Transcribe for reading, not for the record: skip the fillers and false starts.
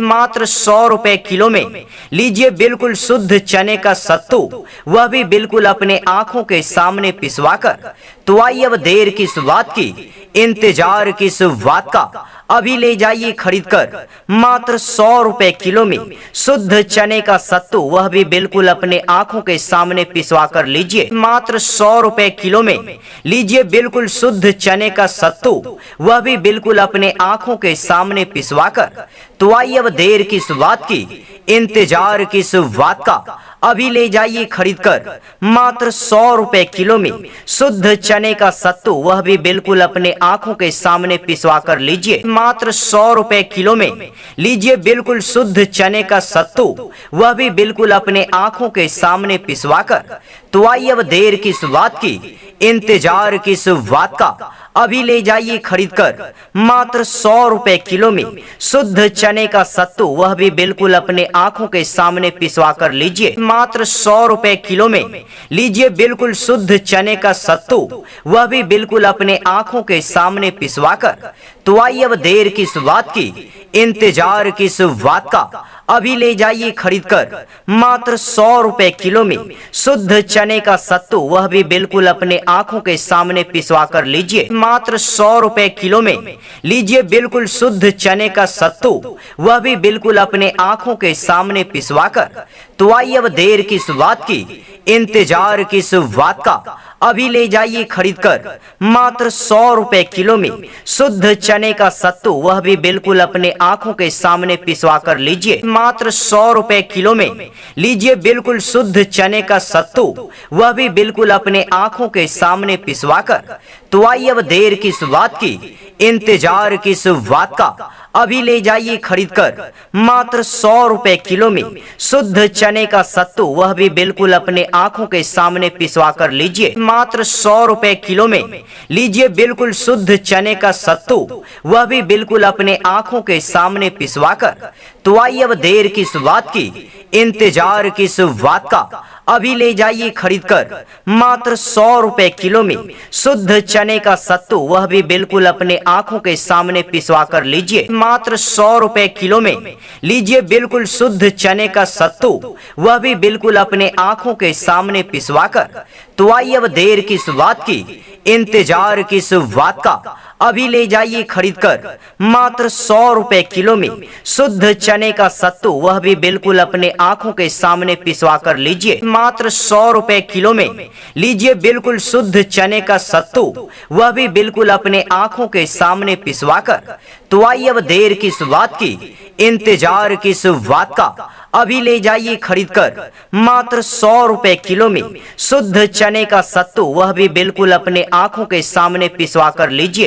मात्र 100 रुपए किलो में लीजिए बिल्कुल शुद्ध चने का सत्तू, वह भी बिल्कुल अपने आंखों के सामने पिसवाकर। तो आइए अब देर किस बात की, इंतजार किस बात का, अभी ले जाइए खरीद कर मात्र 100 रुपए किलो में शुद्ध चने का सत्तू, वह भी बिल्कुल अपने आंखों के सामने पिसवा कर लीजिए। मात्र 100 रुपए किलो में लीजिए बिल्कुल शुद्ध चने का सत्तू, वह भी बिल्कुल अपने आंखों के सामने पिसवा कर। तो आइए अब देर किस बात की, इंतजार किस बात का, अभी ले जाइए खरीद कर मात्र 100 रुपए किलो में शुद्ध चने का सत्तू, वह भी बिल्कुल अपने आंखों के सामने पिसवा कर लीजिए। मात्र 100 रुपए किलो में लीजिए बिल्कुल शुद्ध चने का सत्तू, वह भी बिल्कुल अपने आंखों के सामने पिसवा कर। तो आइए अब देर किस बात की, इंतजार किस बात का, अभी ले जाइए खरीद कर मात्र 100 रुपए किलो में शुद्ध चने का सत्तू, वह भी बिल्कुल अपने आंखों के सामने पिसवा कर लीजिए। मात्र 100 रुपए किलो में लीजिए बिल्कुल शुद्ध चने का सत्तू, वह भी बिल्कुल अपने आंखों के सामने पिसवा कर। तो आइए अब देर किस बात की, इंतजार किस बात का, अभी ले जाइए खरीद कर मात्र 100 रुपए किलो में शुद्ध चने का सत्तू, वह भी बिल्कुल अपने आंखों के सामने पिसवा कर लीजिए। मात्र 100 रुपए किलो में लीजिए बिल्कुल शुद्ध चने का सत्तू, वह भी बिल्कुल अपने आंखों के सामने पिसवा कर। तो आइए अब देर किस बात की, इंतजार किस बात का, अभी ले जाइए खरीद कर मात्र 100 रुपए किलो में शुद्ध चने का सत्तू, वह भी बिल्कुल अपने आंखों के सामने पिसवा कर लीजिए। मात्र 100 रुपए किलो में लीजिए बिल्कुल शुद्ध चने का सत्तू, वह भी बिल्कुल अपने आंखों के सामने पिसवा कर। तो आइए अब देर किस बात की, इंतजार किस बात का, अभी ले जाइए खरीद कर मात्र 100 रुपए किलो में शुद्ध चने का सत्तू, वह भी बिल्कुल अपने आंखों के सामने पिसवा कर लीजिए। मात्र 100 रुपए किलो में लीजिए बिल्कुल शुद्ध चने का सत्तू, वह भी बिल्कुल अपने आंखों के सामने पिसवा कर। तो आइए अब देर किस बात की, इंतजार किस बात का, अभी ले जाइए खरीद कर मात्र 100 रुपए किलो में शुद्ध चने का सत्तू, वह भी बिल्कुल अपने आंखों के सामने पिसवा कर लीजिए। मात्र 100 रुपए किलो में लीजिए बिल्कुल शुद्ध चने का सत्तू, वह भी बिल्कुल अपने आंखों के सामने पिसवा कर। तो आइए अब देर किस बात की, इंतजार किस बात का, अभी ले जाइए खरीद कर मात्र 100 रुपए किलो में शुद्ध चने का सत्तू, वह भी बिल्कुल अपने आंखों के सामने पिसवा कर लीजिए। मात्र 100 रुपए किलो में लीजिए बिल्कुल शुद्ध चने का सत्तू, वह भी बिल्कुल अपने आंखों के सामने पिसवा कर। तो आइए अब देर किस बात की, इंतजार किस बात का, अभी ले जाइए खरीद कर मात्र 100 रुपए किलो में शुद्ध चने का सत्तू, वह भी बिल्कुल अपने आंखों के सामने पिसवा कर लीजिए।